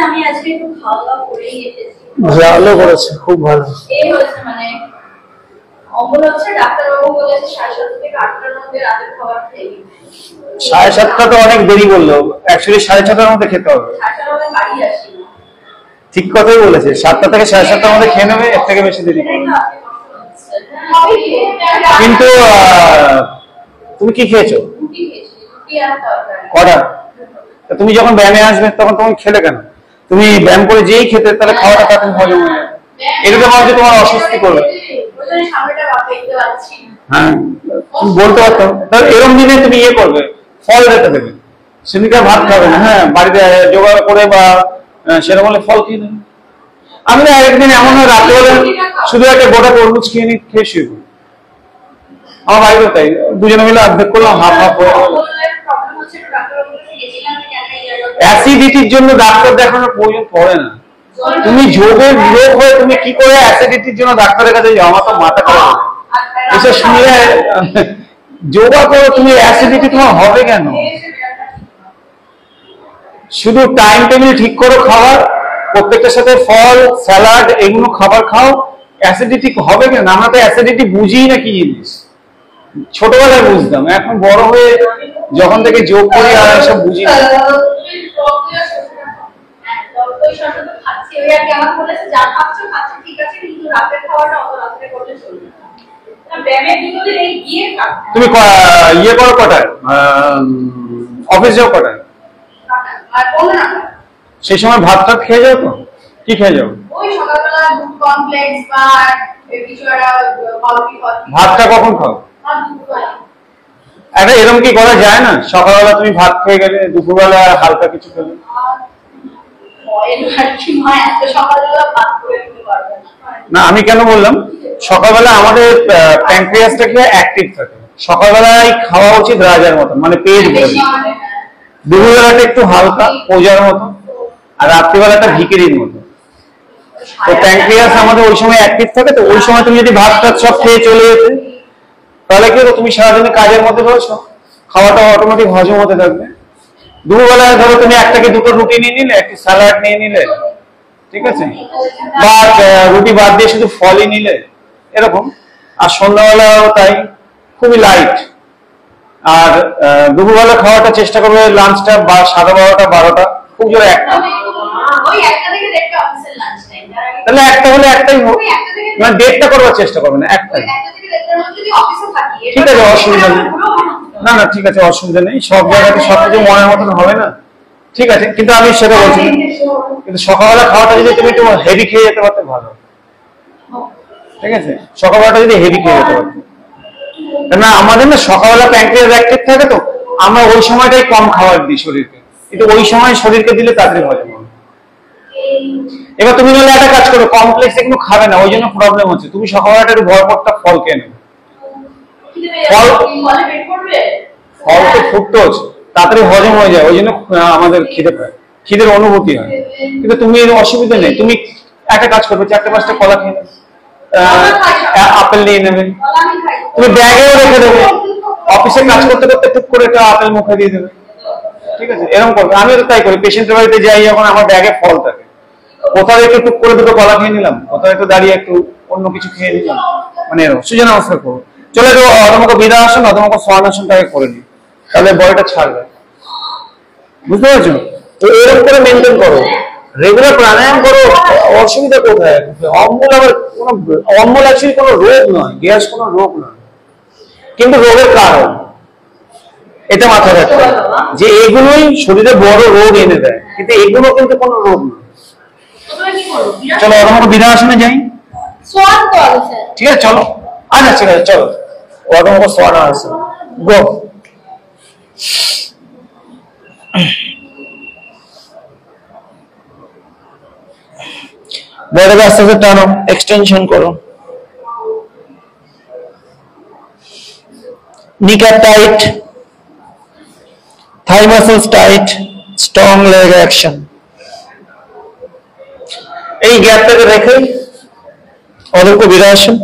আমি আজকে একটু খাওয়া দাওয়া করেই এসেছি। ভালো করেছে, খুব ভালো। এই হচ্ছে মানে অমল হচ্ছে ডাক্তারবাবু বলেছে 7:30 থেকে 8টার মধ্যে রাতের খাবার খেয়ে নিতে। 7:30টা তো অনেক দেরি বললো, অ্যাকচুয়ালি 6:30টার মধ্যে খেতে হবে। 7টার মধ্যে বাড়ি আসি না। ঠিক কথাই বলেছে, 7টা থেকে 7:30টার মধ্যে খেয়ে নেবে, এর থেকে বেশি দেরি করবে। কিন্তু তুমি কি খেয়েছো? রুটি খেয়েছি, রুটি আর তরকারি। কটা? তুমি যখন ব্যায়ামে আসবে তখন তুমি খেলে কেন? তুমি ব্যায়াম করে যেই খেতে, তাহলে খাওয়াটা তাড়াতাড়ি হজম হয়ে যাবে। এটা তো ভাবছি তোমার অস্বস্তি করবে। হ্যাঁ, বলতে পারতাম। তাহলে এরকম দিনে তুমি ইয়ে করবে, ফল রেখে দেবে, সেদিকে ভাত খাবে না। হ্যাঁ, বাড়িতে জোগাড় করে বা সেরকম হলে ফল খেয়ে নেবে। আমি না একদিন এমন হয় রাত্রেবেলা শুধু একটা গোটা তরমুজ খেয়ে খেয়ে শুয়ে পড়ি। আমার বাড়িতে তাই, দুজনে মিলে অর্ধেক করলাম, হাফ হাফ হয়ে গেল। অ্যাসিডিটির জন্য ডাক্তার দেখানোর প্রয়োজন পড়ে না। তুমি যোগের রোগ হয়ে তুমি কি করে অ্যাসিডিটির জন্য ডাক্তারের কাছে যাও? আমার তো মাথা খারাপ। এসব শুনলে যোগা করো, তুমি অ্যাসিডিটি তোমার হবে কেন? শুধু টাইম টেবিল ঠিক করো খাবার, প্রত্যেকটার সাথে ফল স্যালাড এগুলো খাবার খাও, অ্যাসিডিটি হবে কেন? আমরা তো অ্যাসিডিটি বুঝি না কি জিনিস। ছোটবেলায় বুঝতাম, এখন বড় হয়ে যখন থেকে যোগ করি আর এসব বুঝি না। তুমি ইয়ে করো কটায়? অফিস যাও কটায়? সেই সময় ভাত টাত খেয়ে যাও তো? কি খেয়ে যাও? ভাতটা কখন খাও? একটা এরকম কি করা যায় না, সকালবেলা তুমি ভাত খেয়ে গেলে, দুপুরবেলা হালকা কিছু খেলে? না, আমি কেন বললাম, সকালবেলা আমাদের প্যানক্রিয়াসটা কি অ্যাক্টিভ থাকে, সকালবেলায় খাওয়া উচিত রাজার মতো, মানে পেট ভরে। দুপুরবেলাটা একটু হালকা পূজার মতো, আর রাত্রিবেলাটা ভিকিরির মতো। তো প্যানক্রিয়াস আমাদের ওই সময় অ্যাক্টিভ থাকে, তো ওই সময় তুমি যদি ভাত টাত সব খেয়ে চলে যেতে, তাহলে কি তুমি সারাদিনে কাজের মধ্যে রয়েছো, খাওয়াটা অটোমেটিক হজম হতে থাকবে। দুপুরবেলায় ধরো তুমি একটা কি দুটো রুটি নিয়ে নিলে, একটু স্যালাড নিয়ে নিলে, ঠিক আছে, বা রুটি বাদ দিয়ে শুধু ফলই নিলে, এরকম। আর সন্ধ্যাবেলাও তাই, খুবই লাইট। আর দুপুরবেলা খাওয়াটা চেষ্টা করবে লাঞ্চটা বা 12:30 12টা, খুব জোরে একটা, তাহলে একটা হলে একটাই হোক, মানে 1:30টা করবার চেষ্টা করবে না, একটাই। ঠিক আছে, অসুবিধা নেই। না না, ঠিক আছে, অসুবিধা নেই। সব জায়গাতে সবকিছু মনের মতন হবে না, ঠিক আছে। কিন্তু আমি সেটা বলছি, কিন্তু সকালবেলা খাওয়াটা যদি তুমি একটু হেভি খেয়ে যেতে পারতে ভালো, ঠিক আছে। সকালবেলাটা যদি হেভি খেয়ে যেতে পারতে, না আমাদের না সকালবেলা প্যানক্রিয়াস অ্যাক্টিভ থাকে, তো আমরা ওই সময়টাই কম খাবার দিই শরীরকে, কিন্তু ওই সময় শরীরকে দিলে তাড়াতাড়ি হজম হবে। এবার তুমি বলে একটা কাজ করো, কমপ্লেক্স এগুলো খাবে না, ওই জন্য প্রবলেম হচ্ছে। তুমি সকালবেলাটা একটু ভরপেটটা ফল খেয়ে নেবে। ফল তো ফুটতোজ, তাড়াতাড়ি হজম হয়ে যায়, ওই জন্য আমাদের খিদে পায়, খিদের অনুভূতি হয়। কিন্তু তুমি এর অসুবিধা নেই, তুমি একটা কাজ করবে, 4-5টা কলা খেয়ে নেবে, আপেল নিয়ে নেবে, তুমি ব্যাগেও রেখে দেবে, অফিসে কাজ করতে করতে টুক করে একটা আপেল মুখে দিয়ে দেবে, ঠিক আছে। এরকম করবে, আমিও তো তাই করি। পেশেন্টের বাড়িতে যাই যখন, আমার ব্যাগে ফল থাকে, কোথাও একটু টুক করে দুটো কলা খেয়ে নিলাম, কোথাও একটু দাঁড়িয়ে একটু অন্য কিছু খেয়ে নিলাম, মানে এরকম সুজা নমস্কার করবো। চলে যাবো অধমুখ বৃদ্ধাসন, অধমুখ স্বর্ণাসনটাকে করে নিই, তাহলে বডিটা ছাড়বে, বুঝতে পারছো? তো এরকম করে মেনটেন করো, রেগুলার প্রাণায়াম করো, অসুবিধা কোথায়? অম্বল আবার কোনো, অম্বল অ্যাকচুয়ালি কোনো রোগ নয়, গ্যাস কোনো রোগ নয়, কিন্তু রোগের কারণ, এটা মাথায় রাখতে হবে যে এগুলোই শরীরে বড় রোগ এনে দেয়, কিন্তু এগুলো কিন্তু কোনো রোগ নয়। চলো অধমুখ বৃদ্ধাসনে যাই, ঠিক আছে, চলো। আচ্ছা ঠিক আছে, চলো অধমুখ স্বর্ণাসন, গো। বডিকে আস্তে আস্তে টানো, এক্সটেনশন করো, kneecap tight, thigh muscles tight, strong leg action। এই গ্যাপটাকে রেখে অধমুখ বৃদ্ধাসন।